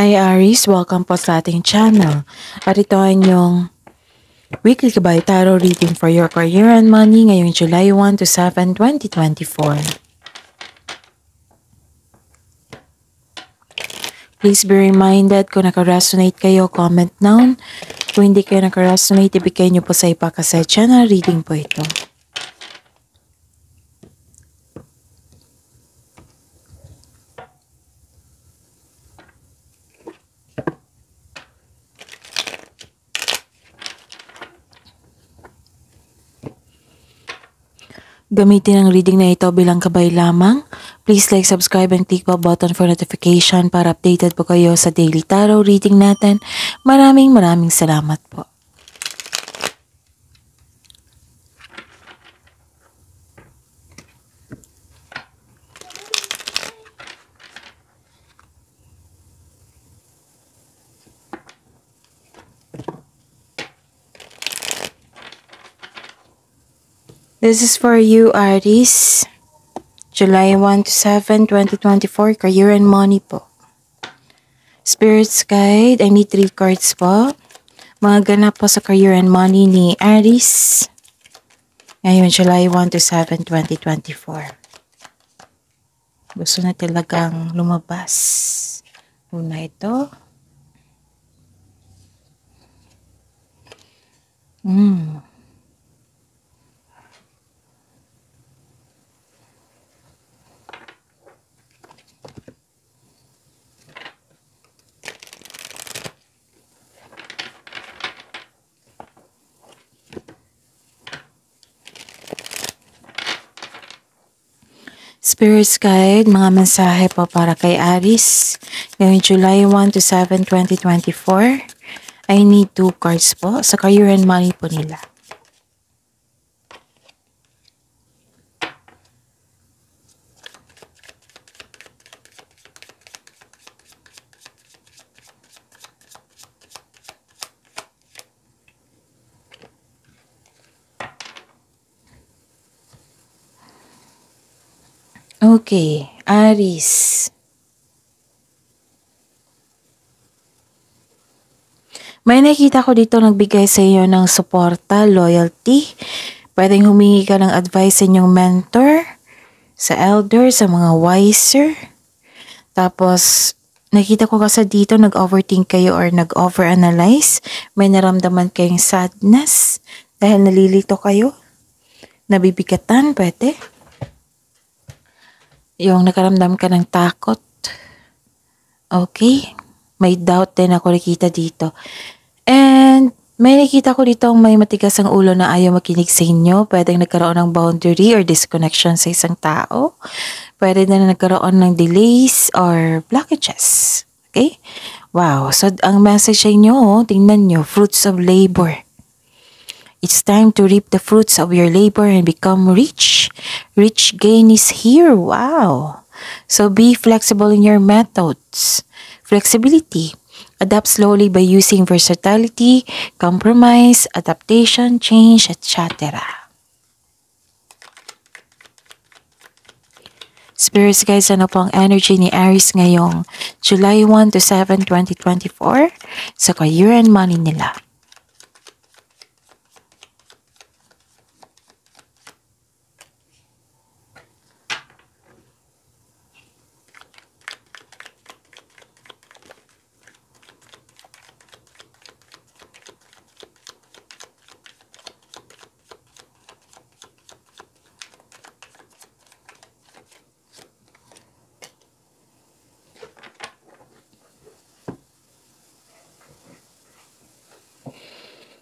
Hi Aries, welcome po sa ating channel. At ito ay inyong weekly Kabay Tarot reading for your career and money ngayong July 1 to 7, 2024. Please be reminded kung naka-resonate kayo, comment down. Kung hindi kayo naka-resonate, ibigay nyo po sa iba kasi channel reading po ito. Gamitin ang reading na ito bilang gabay lamang. Please like, subscribe, and click the button for notification para updated po kayo sa daily tarot reading natin. Maraming salamat po. This is for you, Aries. July 1 to 7, 2024, career and money po. Spirits guide, I need 3 cards po. Mga ganap po sa career and money ni Aries. Ngayon, July 1 to 7, 2024. Gusto na talagang lumabas. Una ito. Spirits guide, mga mensahe po para kay Aries. Ngayong July 1 to 7, 2024. I need 2 cards po sa career and money po nila. Okay, Aries. May nakita ko dito nagbigay sa iyo ng suporta, loyalty. Pwedeng humingi ka ng advice sa inyong mentor, sa elder, sa mga wiser. Tapos, nakita ko kasi dito nag-overthink kayo or nag-overanalyze. May naramdaman kayong sadness dahil nalilito kayo. Nabibigatan, pwede. Yung nakaramdam ka ng takot. Okay. May doubt din ako nakita dito. And may nakita ko dito may matigas ang ulo na ayaw makinig sa inyo. Pwedeng nagkaroon ng boundary or disconnection sa isang tao. Pwede na nagkaroon ng delays or blockages. Okay? Wow. So, ang message sa inyo, tingnan nyo, fruits of labor. It's time to reap the fruits of your labor and become rich. Rich gain is here. Wow. So be flexible in your methods. Flexibility. Adapt slowly by using versatility, compromise, adaptation, change, etc. Spirits guys, ano po ang energy ni Aries ngayong July 1 to 7, 2024 sa career and money nila?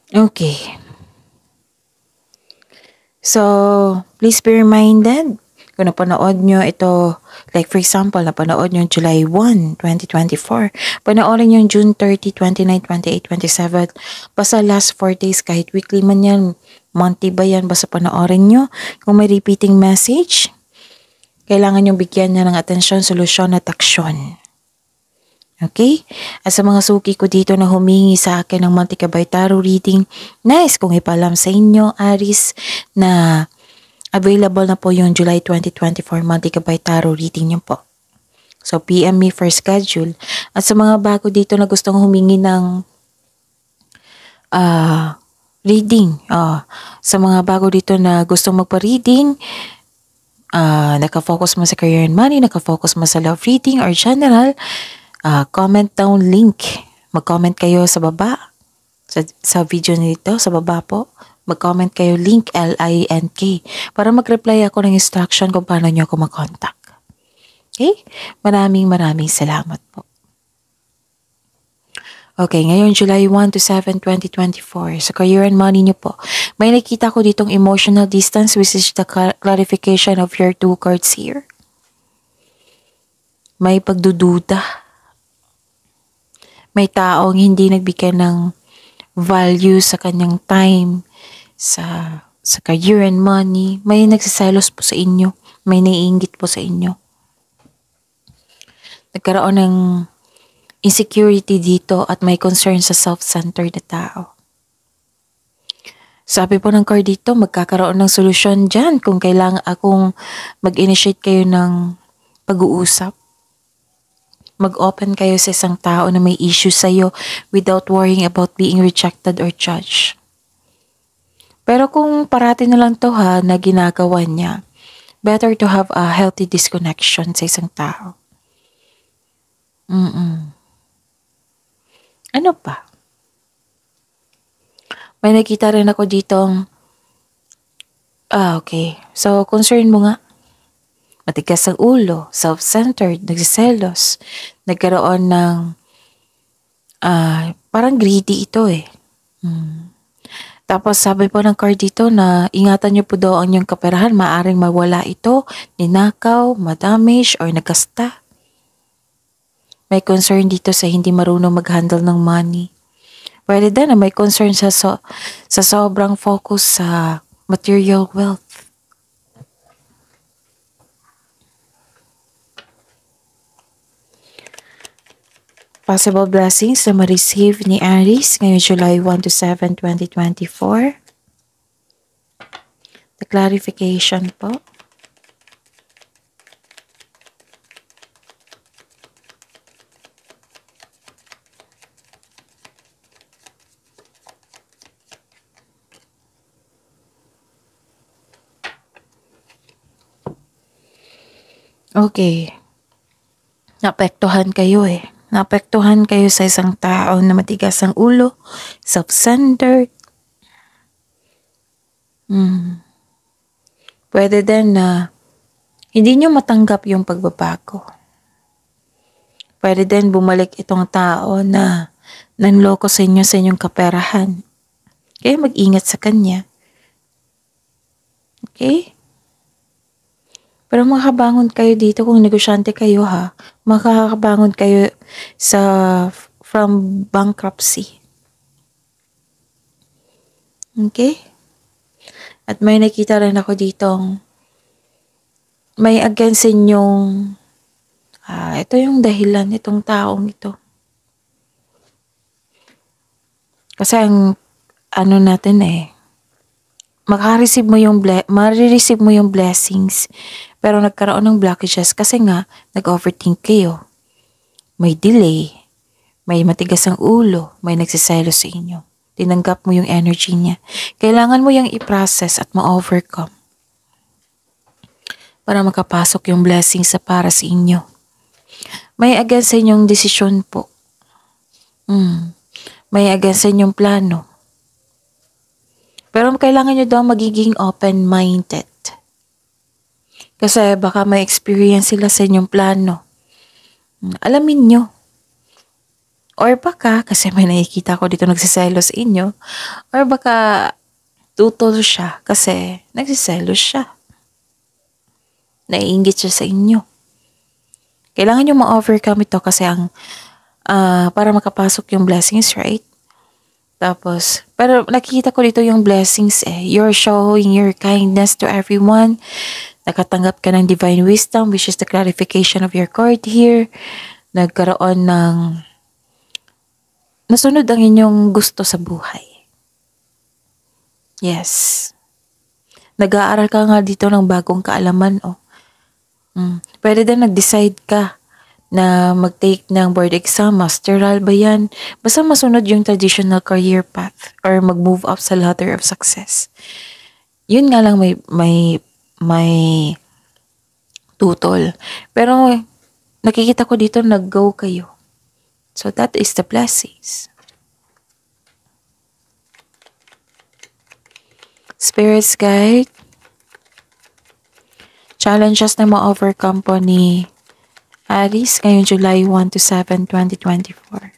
Okay. So, please be reminded, kung napanood nyo ito, like for example, napanood nyo July 1, 2024, panoorin nyo June 30, 29, 28, 27, basta last 4 days, kahit weekly man yan, monthly ba yan, basta panoorin nyo. Kung may repeating message, kailangan nyo bigyan niya ng atensyon, solusyon at aksyon. Okay? At sa mga suki ko dito na humingi sa akin ng multi-kabay tarot reading, nice kung ipalam sa inyo, Aries, na available na po yung July 2024 multi-kabay tarot reading niyo po. So, PM me for schedule. At sa mga bago dito na gustong humingi ng reading, sa mga bago dito na gustong magpa-reading, nakafocus mo sa career and money, nakafocus mo sa love reading or general, comment down link. Mag-comment kayo sa baba, sa video nito, sa baba po. Mag-comment kayo link LINK para mag-reply ako ng instruction kung paano nyo ako mag-contact. Okay? Maraming salamat po. Okay, ngayon July 1 to 7, 2024, sa career and money niyo po, may nakita ko ditong emotional distance, which is the clarification of your 2 cards here. May pagdududa. May taong hindi nagbigay ng value sa kanyang time, sa career and money. May nagsiselos po sa inyo. May naiinggit po sa inyo. Nagkaroon ng insecurity dito at may concern sa self-centered na tao. Sabi po ng card dito, magkakaroon ng solusyon dyan kung kailangan akong mag-initiate kayo ng pag-uusap. Mag-open kayo sa isang tao na may issue sa'yo without worrying about being rejected or judged. Pero kung parati na lang to na ginagawa niya, better to have a healthy disconnection sa isang tao. Ano pa? May nakita rin ako ditong, okay. So, concern mo nga. Matigas ang ulo, self-centered, nagsiselos, nagkaroon ng, parang greedy ito eh. Tapos sabi po ng card dito na ingatan niyo po daw ang inyong kaperahan, maaring mawala ito, ninakaw, madamage, or nagkasta. May concern dito sa hindi marunong mag-handle ng money. Pwede din na may concern sa sobrang focus sa material wealth. Possible blessings na ma-receive ni Aries ngayong July 1 to 7, 2024. The clarification po. Okay. Naapektuhan kayo eh. Naapektuhan kayo sa isang tao na matigas ang ulo, self-centered. Pwede din na hindi nyo matanggap yung pagbabago. Pwede din bumalik itong tao na nanloko sa inyo sa inyong kaperahan. Kaya mag-ingat sa kanya. Okay? Pero makakabangon kayo dito kung negosyante kayo makakabangon kayo from bankruptcy. Okay? At may nakita rin ako ditong may against inyong ito yung dahilan itong taong ito. Kasi ang natin marireceive mo yung blessings, pero nagkaroon ng blockages kasi nga nag-overthink kayo. May delay, may matigas ang ulo, may nagsiselos sa inyo. Tinanggap mo yung energy niya. Kailangan mo yung i-process at ma-overcome para makapasok yung blessings sa para sa inyo. May against sa inyong desisyon po. May against sa inyong plano. Pero kailangan nyo daw magiging open-minded. Kasi baka may experience sila sa inyong plano. Alamin nyo. Or baka, kasi may nakikita ko dito nagsiselos sa inyo, or baka tutol siya kasi nagsiselos siya. Naiinggit siya sa inyo. Kailangan nyo ma-overcome ito kasi para makapasok yung blessings, right? Tapos, pero nakikita ko dito yung blessings You're showing your kindness to everyone. Nakatanggap ka ng divine wisdom, which is the clarification of your card here. Nagkaroon ng nasunod ang inyong gusto sa buhay. Yes. Nag-aaral ka nga dito ng bagong kaalaman, Pwede din nag-decide ka na mag-take ng board exam, masteral ba yan? Basta masunod yung traditional career path or mag-move up sa ladder of success. Yun nga lang may tutol. Pero nakikita ko dito nag-go kayo. So that is the blessings. Spirits guide. Challenges na ma-overcome po ni Aries ngayong July 1 to 7, 2024.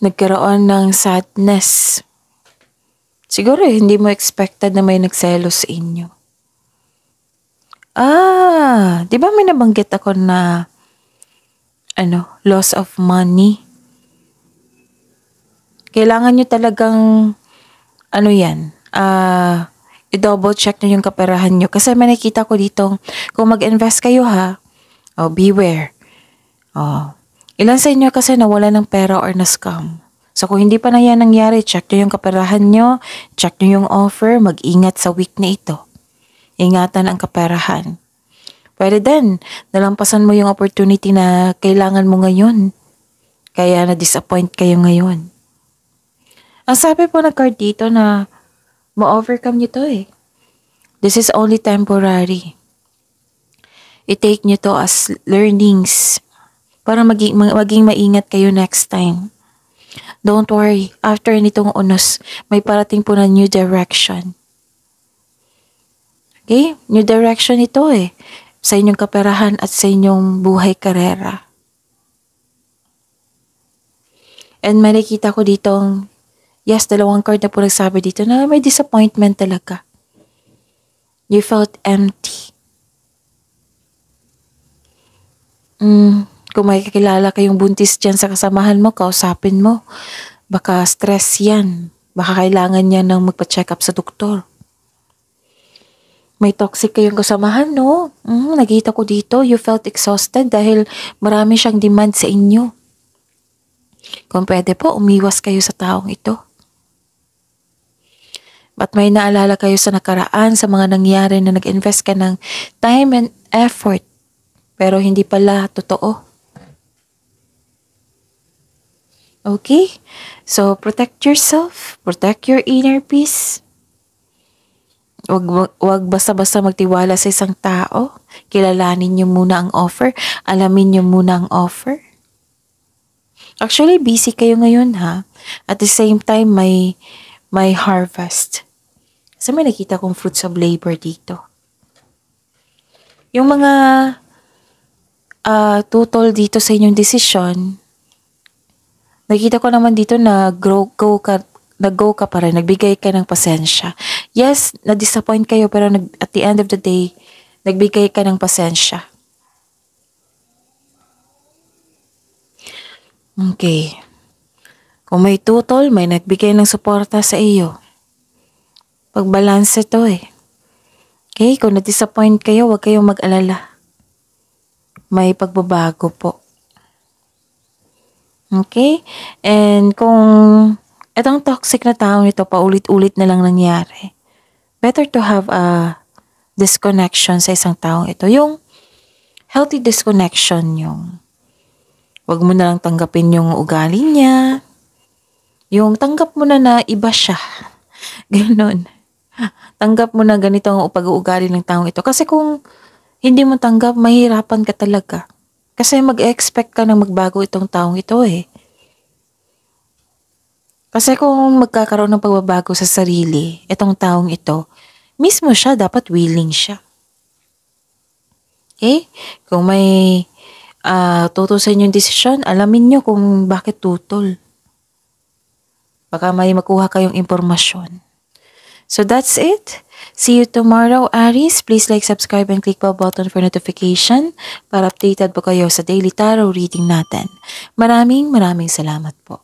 Nagkaroon ng sadness. Siguro hindi mo expected na may nagselos sa inyo. Di ba may nabanggit ako na loss of money? Kailangan nyo talagang i-double check nyo yung kaperahan nyo. Kasi may nakita ko dito, kung mag-invest kayo beware. Ilan sa inyo kasi nawala ng pera or na-scam. So kung hindi pa na yan nangyari, check nyo yung kaperahan nyo, check nyo yung offer, mag-ingat sa week na ito. Ingatan ang kaperahan. Pwede din, nalampasan mo yung opportunity na kailangan mo ngayon. Kaya na-disappoint kayo ngayon. Ang sabi po ng card dito na ma-overcome nyo to eh. This is only temporary. I-take nyo to as learnings para maging maingat kayo next time. Don't worry, after nitong unos, may parating po na new direction. Okay? New direction ito eh. Sa inyong kaperahan at sa inyong buhay karera. And may nakita ko ditong, yes, 2 card na po nagsabi dito na may disappointment talaga. You felt empty. Kung may kakilala kayong buntis dyan sa kasamahan mo, kausapin mo. Baka stress yan. Baka kailangan niya ng magpa-check up sa doktor. May toxic kayong kasamahan, no? Nakita ko dito, you felt exhausted dahil marami siyang demand sa inyo. Kung pwede po, umiwas kayo sa taong ito. Ba't may naalala kayo sa nakaraan sa mga nangyari na nag-invest ka ng time and effort pero hindi pala totoo? Okay? So, protect yourself. Protect your inner peace. Wag basta-basta magtiwala sa isang tao. Kilalanin niyo muna ang offer. Alamin niyo muna ang offer. Actually, busy kayo ngayon At the same time, may harvest. Kasi may nakita kong fruits of labor dito. Yung mga tutol dito sa inyong desisyon, nakita ko naman dito na nag-go ka pa rin, nagbigay ka ng pasensya. Yes, na-disappoint kayo pero at the end of the day, nagbigay ka ng pasensya. Okay. Kung may tutol, may nagbigay ng suporta sa iyo. Pagbalanse to eh. Okay, kung na-disappoint kayo, huwag kayong mag-alala. May pagbabago po. Okay? And kung itong toxic na tao nito paulit-ulit na lang nangyari, better to have a disconnection sa isang taong ito. Yung healthy disconnection, yung wag mo na lang tanggapin yung ugali niya. Yung tanggap mo na iba siya. Ganon. Tanggap mo na ganito ang pag-uugali ng taong ito. Kasi kung hindi mo tanggap, mahirapan ka talaga. Kasi mag-expect ka na magbago itong taong ito eh. Kasi kung magkakaroon ng pagbabago sa sarili, itong taong ito, mismo siya, dapat willing siya. Okay? Kung may tutol sa inyong desisyon, alamin nyo kung bakit tutol. Baka may makuha kayong impormasyon. So that's it. See you tomorrow, Aries. Please like, subscribe, and click bell button for notification para updated po kayo sa daily tarot reading natin. Maraming salamat po.